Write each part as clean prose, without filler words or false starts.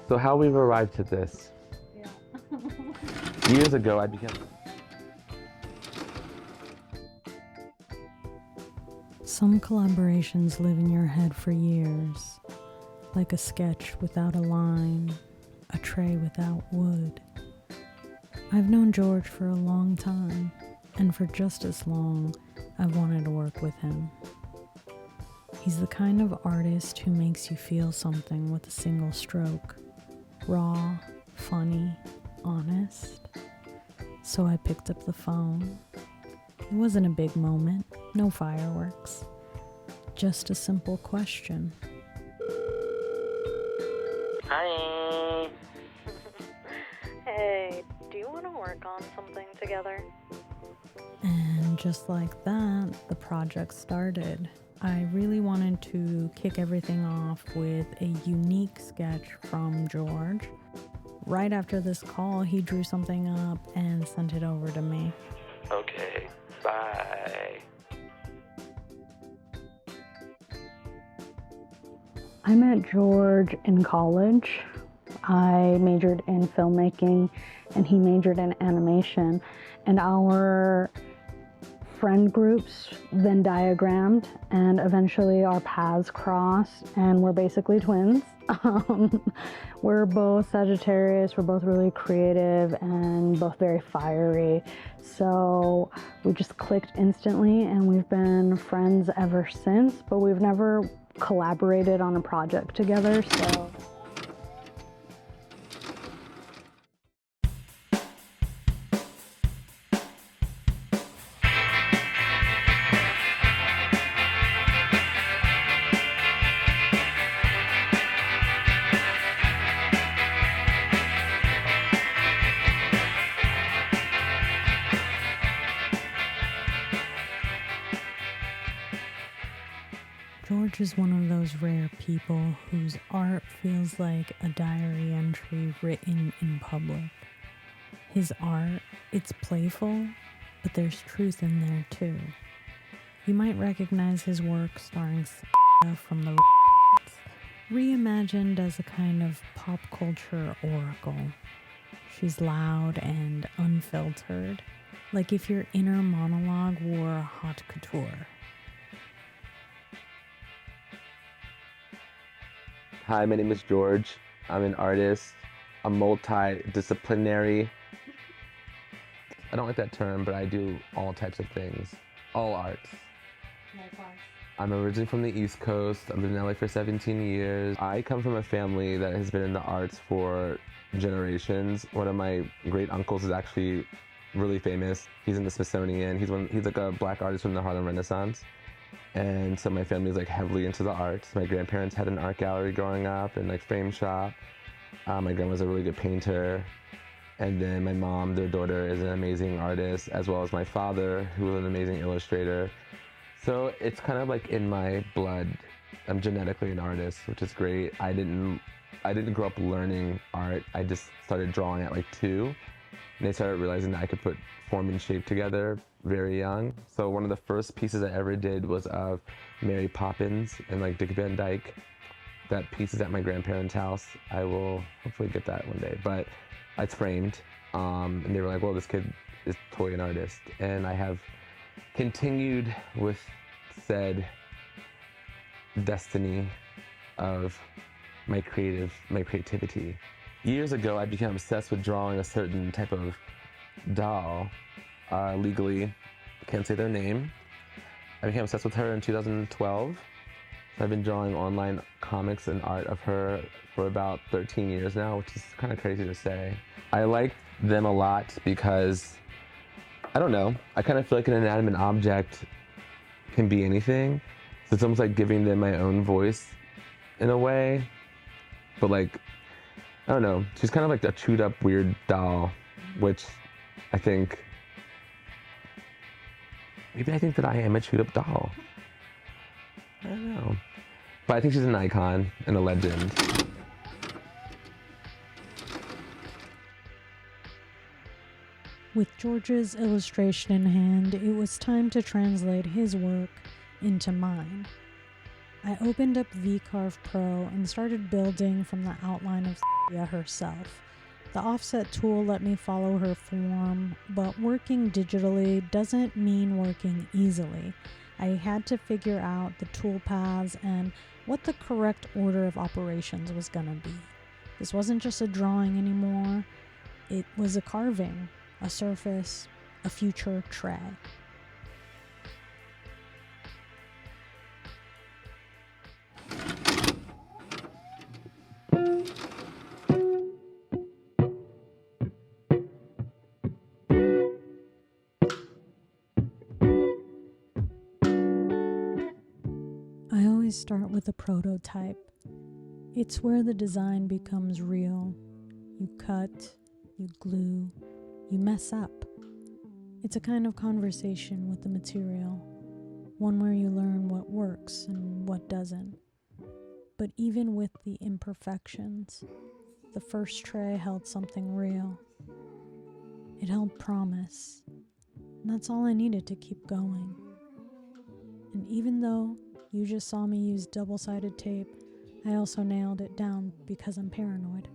So how we've arrived to this. Yeah. Years ago, I began... Some collaborations live in your head for years, like a sketch without a line, a tray without wood. I've known George for a long time, and for just as long, I've wanted to work with him. He's the kind of artist who makes you feel something with a single stroke. Raw, funny, honest. So I picked up the phone. It wasn't a big moment, no fireworks. Just a simple question. Hi. Hey, do you want to work on something together? And just like that, the project started. I really wanted to kick everything off with a unique sketch from George. Right after this call, he drew something up and sent it over to me. Okay, bye. I met George in college. I majored in filmmaking and he majored in animation. And our friend groups then diagrammed and eventually our paths crossed and we're basically twins. We're both Sagittarius, we're both really creative and both very fiery. So we just clicked instantly and we've been friends ever since, but we've never collaborated on a project together, so. George is one of those rare people whose art feels like a diary entry written in public. His art, it's playful, but there's truth in there too. You might recognize his work starring from the reimagined as a kind of pop culture oracle. She's loud and unfiltered, like if your inner monologue wore haute couture. Hi, my name is George. I'm an artist, a multidisciplinary. I don't like that term, but I do all types of things. All arts. Likewise. I'm originally from the East Coast. I've lived in LA for 17 years. I come from a family that has been in the arts for generations. One of my great uncles is actually really famous. He's in the Smithsonian. He's like a black artist from the Harlem Renaissance. And so my family's like heavily into the arts. My grandparents had an art gallery growing up and like frame shop. My grandma's a really good painter. And then my mom, their daughter, is an amazing artist, as well as my father, who was an amazing illustrator. So it's kind of like in my blood. I'm genetically an artist, which is great. I didn't grow up learning art. I just started drawing at like 2. And I started realizing that I could put form and shape together very young. So one of the first pieces I ever did was of Mary Poppins and like Dick Van Dyke. That piece is at my grandparents' house. I will hopefully get that one day, but it's framed. And they were like, well, this kid is totally an artist. And I have continued with said destiny of my creativity. Years ago, I became obsessed with drawing a certain type of doll. Legally, can't say their name. I became obsessed with her in 2012. I've been drawing online comics and art of her for about 13 years now, which is kind of crazy to say. I like them a lot because, I don't know, I kind of feel like an inanimate object can be anything. So it's almost like giving them my own voice in a way. But like, I don't know, she's kind of like a chewed up weird doll, which I think, maybe I think that I am a chewed up doll. I don't know. But I think she's an icon and a legend. With George's illustration in hand, it was time to translate his work into mine. I opened up VCarve Pro and started building from the outline of herself. The offset tool let me follow her form, but working digitally doesn't mean working easily. I had to figure out the tool paths and what the correct order of operations was gonna be. This wasn't just a drawing anymore, it was a carving, a surface, a future tray. I always start with a prototype. It's where the design becomes real. You cut, you glue, you mess up. It's a kind of conversation with the material, one where you learn what works and what doesn't. But even with the imperfections, the first tray held something real. It held promise, and that's all I needed to keep going. And even though you just saw me use double-sided tape, I also nailed it down because I'm paranoid.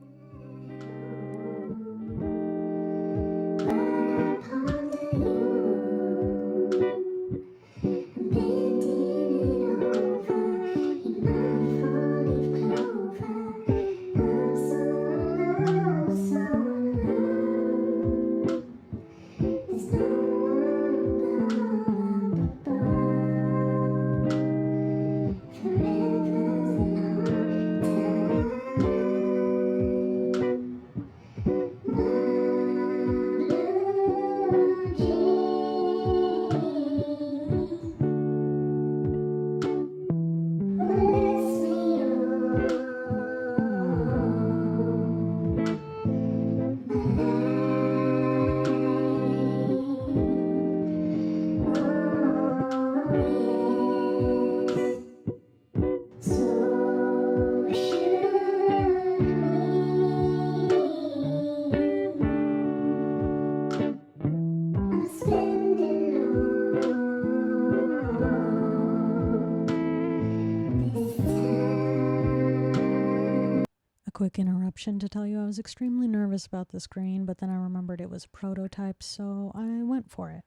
Quick interruption to tell you I was extremely nervous about the screen, but then I remembered it was a prototype, so I went for it.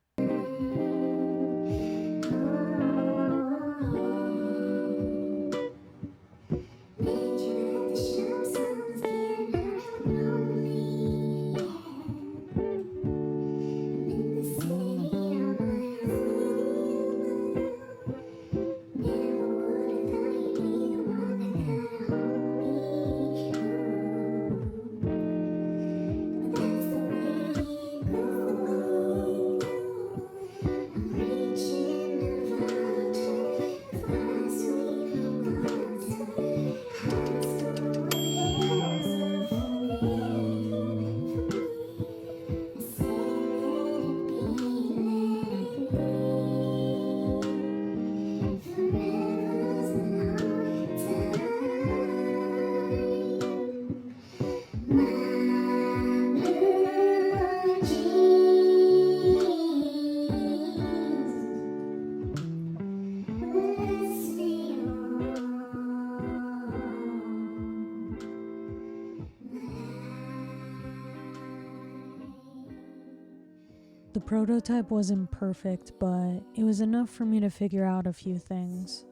The prototype wasn't perfect, but it was enough for me to figure out a few things.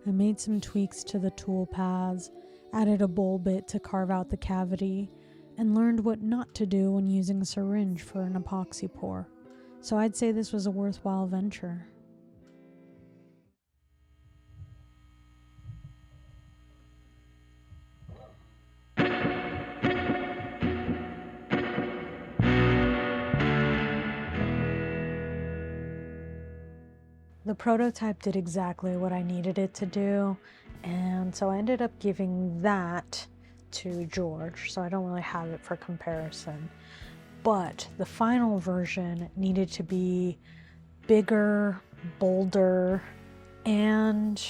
I made some tweaks to the tool paths, added a bowl bit to carve out the cavity, and learned what not to do when using a syringe for an epoxy pour. So I'd say this was a worthwhile venture. The prototype did exactly what I needed it to do, and so I ended up giving that to George, so I don't really have it for comparison. But the final version needed to be bigger, bolder, and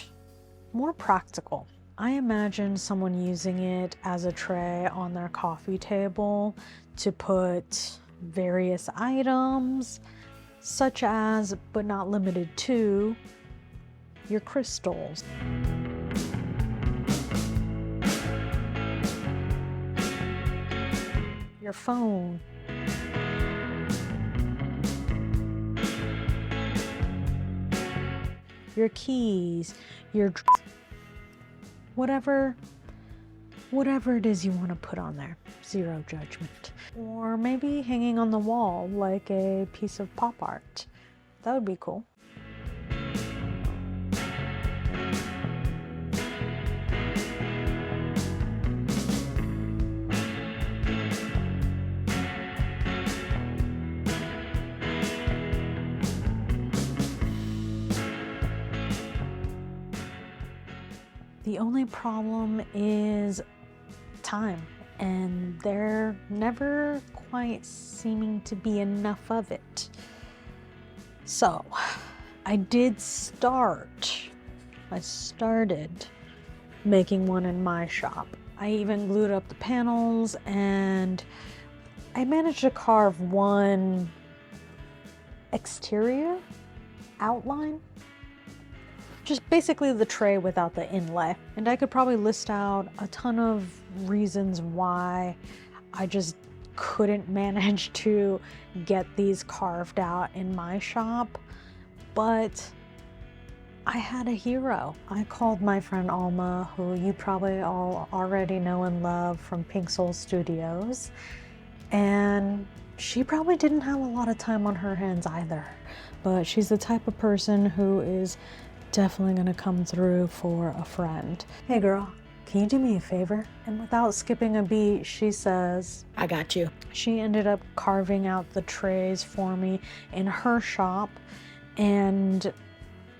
more practical. I imagine someone using it as a tray on their coffee table to put various items, such as, but not limited to, your crystals. your phone. Your keys, your whatever it is you want to put on there. Zero judgment. Or maybe hanging on the wall like a piece of pop art. That would be cool. The only problem is time, and there never quite seeming to be enough of it. So I started making one in my shop. I even glued up the panels, and I managed to carve one exterior outline. Just basically the tray without the inlay. And I could probably list out a ton of reasons why I just couldn't manage to get these carved out in my shop, but I had a hero. I called my friend Alma, who you probably all already know and love from Pink Soul Studios, and she probably didn't have a lot of time on her hands either, but she's the type of person who is definitely gonna come through for a friend. Hey girl, can you do me a favor? And without skipping a beat, she says, I got you. She ended up carving out the trays for me in her shop, and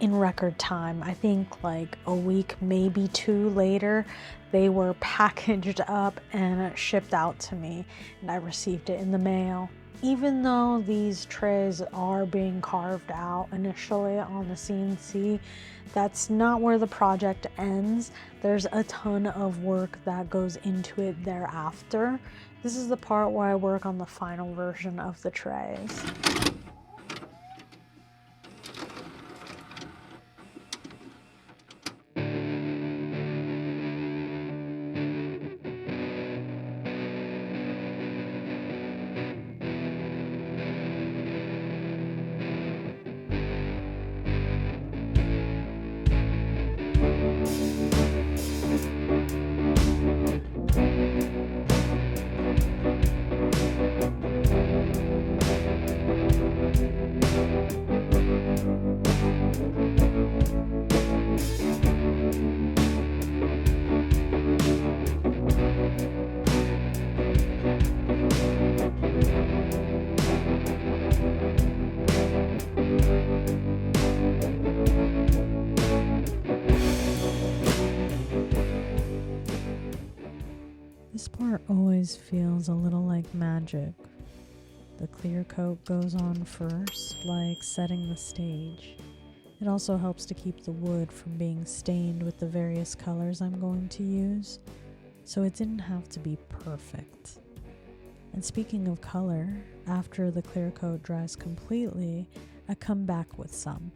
in record time, I think like a week, maybe 2 later, they were packaged up and shipped out to me, and I received it in the mail. Even though these trays are being carved out initially on the CNC, that's not where the project ends. There's a ton of work that goes into it thereafter. This is the part where I work on the final version of the trays. This part always feels a little like magic. The clear coat goes on first, like setting the stage. It also helps to keep the wood from being stained with the various colors I'm going to use, so it didn't have to be perfect. And speaking of color, after the clear coat dries completely, I come back with some.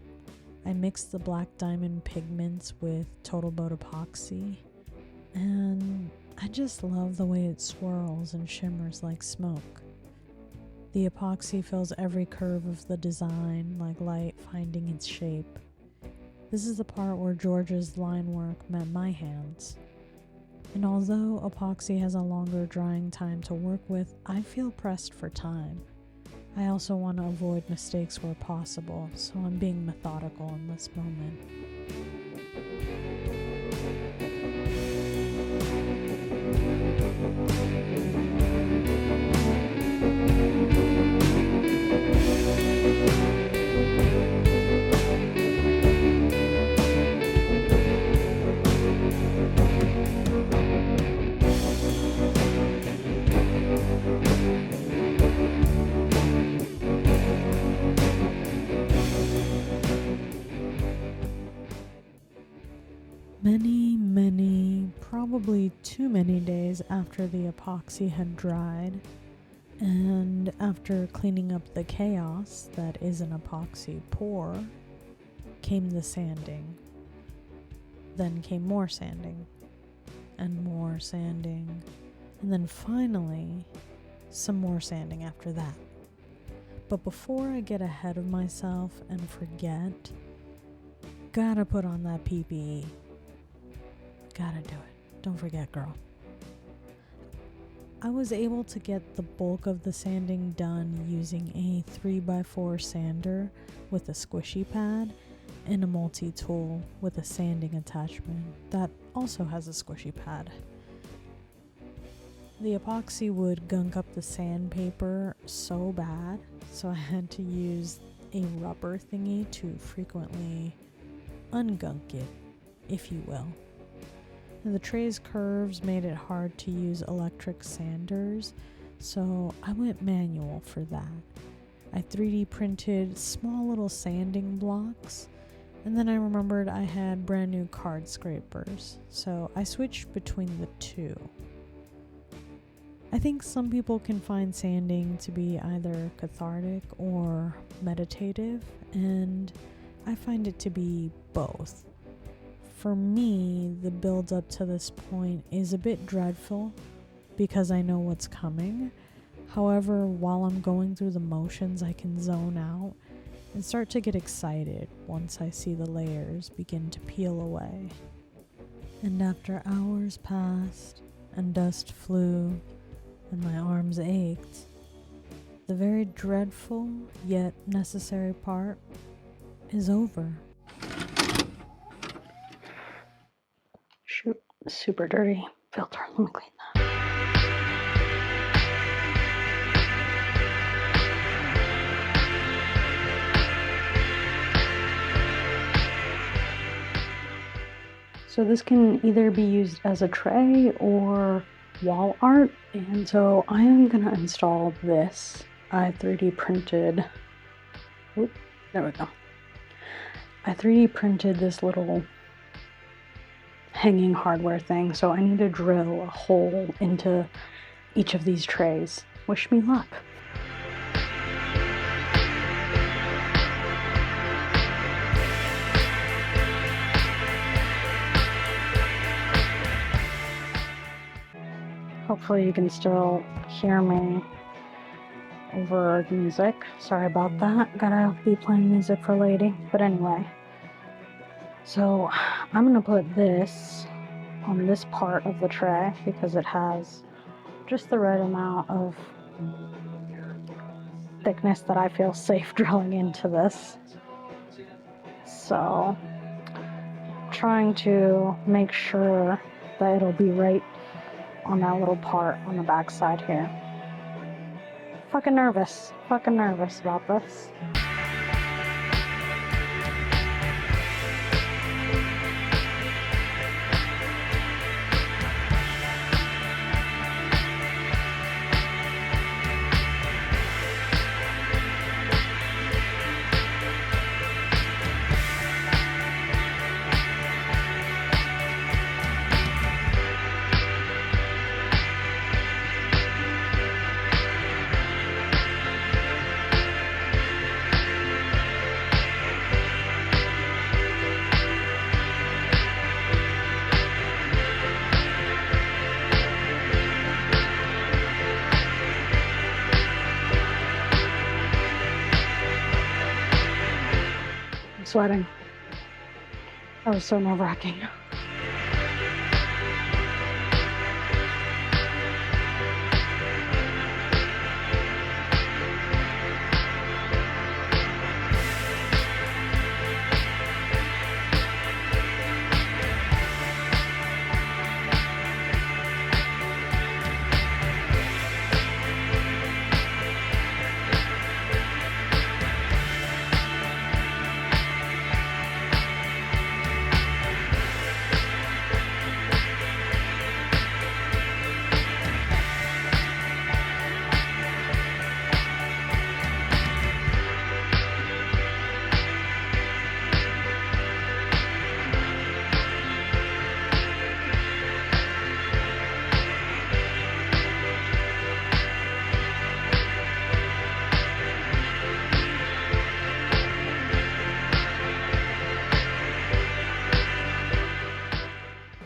I mix the black diamond pigments with Total Boat Epoxy, and I just love the way it swirls and shimmers like smoke. The epoxy fills every curve of the design, like light finding its shape. This is the part where George's line work met my hands. And although epoxy has a longer drying time to work with, I feel pressed for time. I also want to avoid mistakes where possible, so I'm being methodical in this moment. Probably too many days after the epoxy had dried, and after cleaning up the chaos that is an epoxy pour, came the sanding. Then came more sanding, and more sanding, and then finally, some more sanding after that. But before I get ahead of myself and forget, gotta put on that PPE. Gotta do it. Don't forget, girl. I was able to get the bulk of the sanding done using a 3x4 sander with a squishy pad and a multi-tool with a sanding attachment that also has a squishy pad. The epoxy would gunk up the sandpaper so bad, so I had to use a rubber thingy to frequently ungunk it, if you will. The tray's curves made it hard to use electric sanders, so I went manual for that. I 3D printed small little sanding blocks, and then I remembered I had brand new card scrapers, so I switched between the two. I think some people can find sanding to be either cathartic or meditative, and I find it to be both. For me, the build up to this point is a bit dreadful because I know what's coming. However, while I'm going through the motions, I can zone out and start to get excited once I see the layers begin to peel away. And after hours passed and dust flew and my arms ached, the very dreadful yet necessary part is over. Shoot, super dirty filter. Let me clean that. So this can either be used as a tray or wall art, and so I am gonna install this. I 3D printed, there we go. I 3D printed this little hanging hardware thing, so I need to drill a hole into each of these trays. Wish me luck. Hopefully you can still hear me over music. Sorry about that. Gotta be playing music for lady. But anyway. So I'm gonna put this on this part of the tray because it has just the right amount of thickness that I feel safe drilling into this. So trying to make sure that it'll be right on that little part on the back side here. Fucking nervous about this. Sweating. That was so nerve-wracking.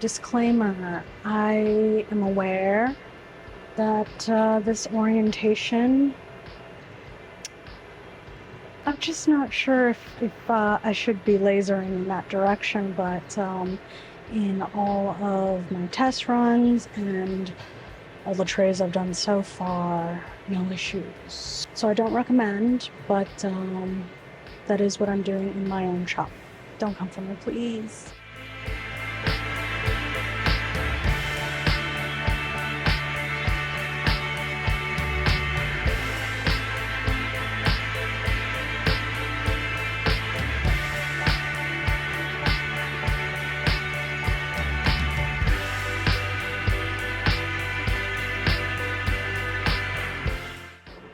Disclaimer, I am aware that this orientation, I'm just not sure if I should be lasering in that direction, but in all of my test runs and all the trays I've done so far, no issues. So I don't recommend, but that is what I'm doing in my own shop. Don't come for me, please.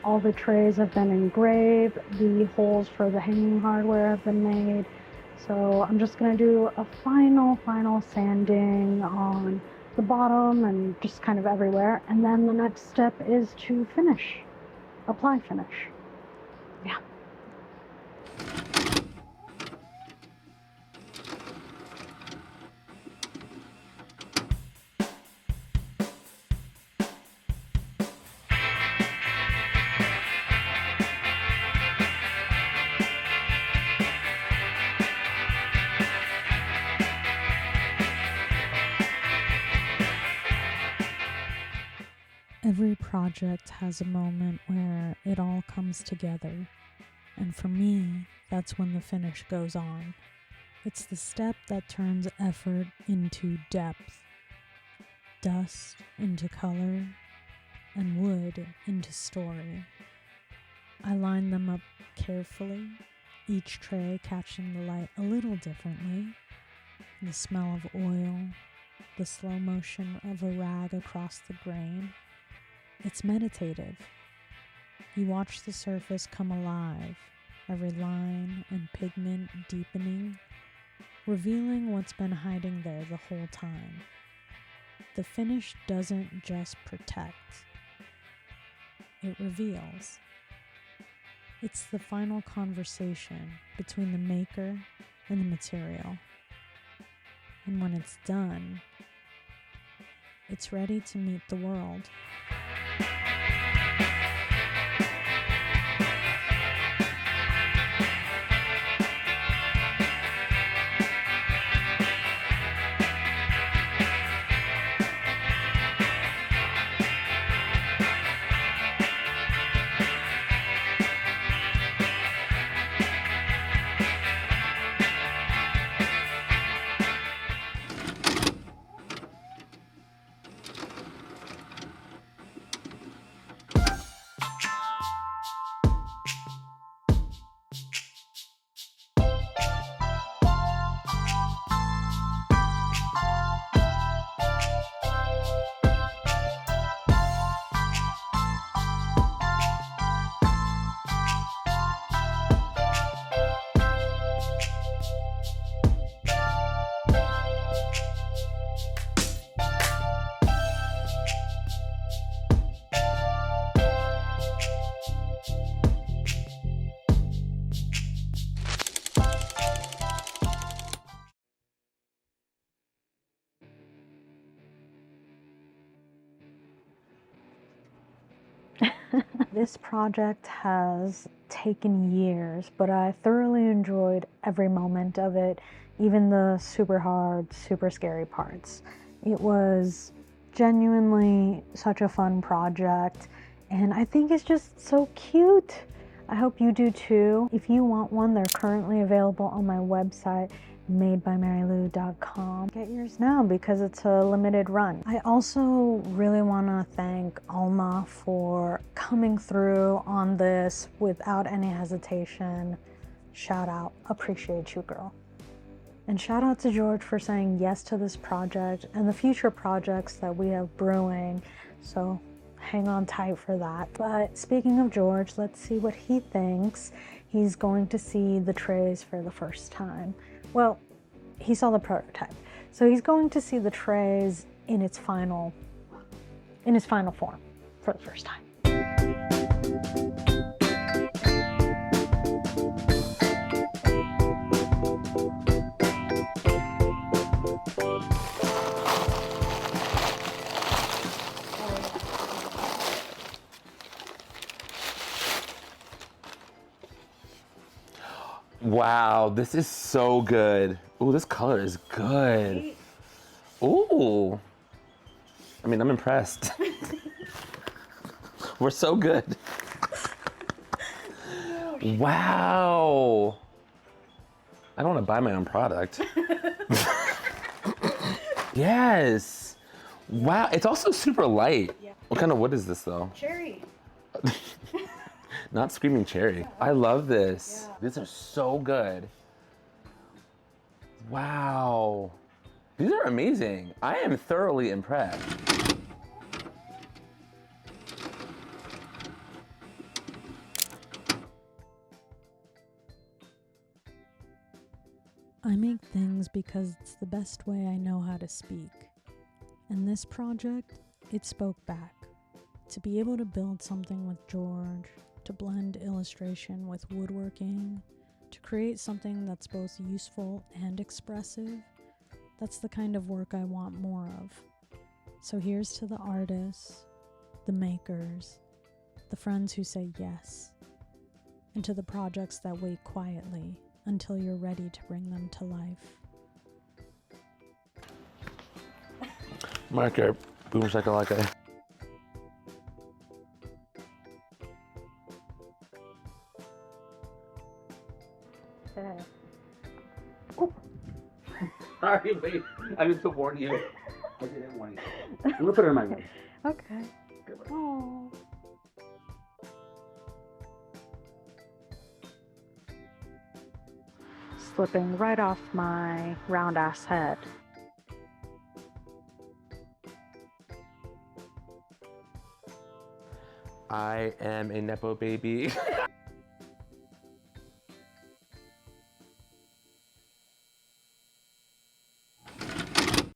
All the trays have been engraved, the holes for the hanging hardware have been made. So I'm just gonna do a final sanding on the bottom and just kind of everywhere. And then the next step is to finish, apply finish. Yeah. Every project has a moment where it all comes together, and for me, that's when the finish goes on. It's the step that turns effort into depth, dust into color, and wood into story. I line them up carefully, each tray catching the light a little differently, the smell of oil, the slow motion of a rag across the grain. It's meditative. You watch the surface come alive, every line and pigment deepening, revealing what's been hiding there the whole time. The finish doesn't just protect, it reveals. It's the final conversation between the maker and the material. And when it's done, it's ready to meet the world. This project has taken years, but I thoroughly enjoyed every moment of it, even the super hard, super scary parts. It was genuinely such a fun project, and I think it's just so cute. I hope you do too. If you want one, they're currently available on my website, madebymarylou.com. Get yours now because it's a limited run. I also really want to thank Alma for coming through on this without any hesitation. Shout out, appreciate you, girl. And shout out to George for saying yes to this project and the future projects that we have brewing. So hang on tight for that. But speaking of George, let's see what he thinks. He's going to see the trays for the first time. Well, he saw the prototype. So he's going to see the trays in its final form for the first time. Wow, this is so good. Ooh, this color is good. Ooh. I mean, I'm impressed. We're so good. Wow. I don't want to buy my own product. Yes. Wow, it's also super light. Yeah. What kind of wood is this though? Cherry. Not screaming cherry. I love this. Yeah. These are so good. Wow. These are amazing. I am thoroughly impressed. I make things because it's the best way I know how to speak. And this project, it spoke back. To be able to build something with George, to blend illustration with woodworking, to create something that's both useful and expressive, that's the kind of work I want more of. So here's to the artists, the makers, the friends who say yes, and to the projects that wait quietly until you're ready to bring them to life. Marker, boom shakalaka. Sorry, wait. I meant to warn you. I didn't warn you. I'm gonna put her in my room. Okay. Oh. Slipping right off my round ass head. I am a Nepo baby.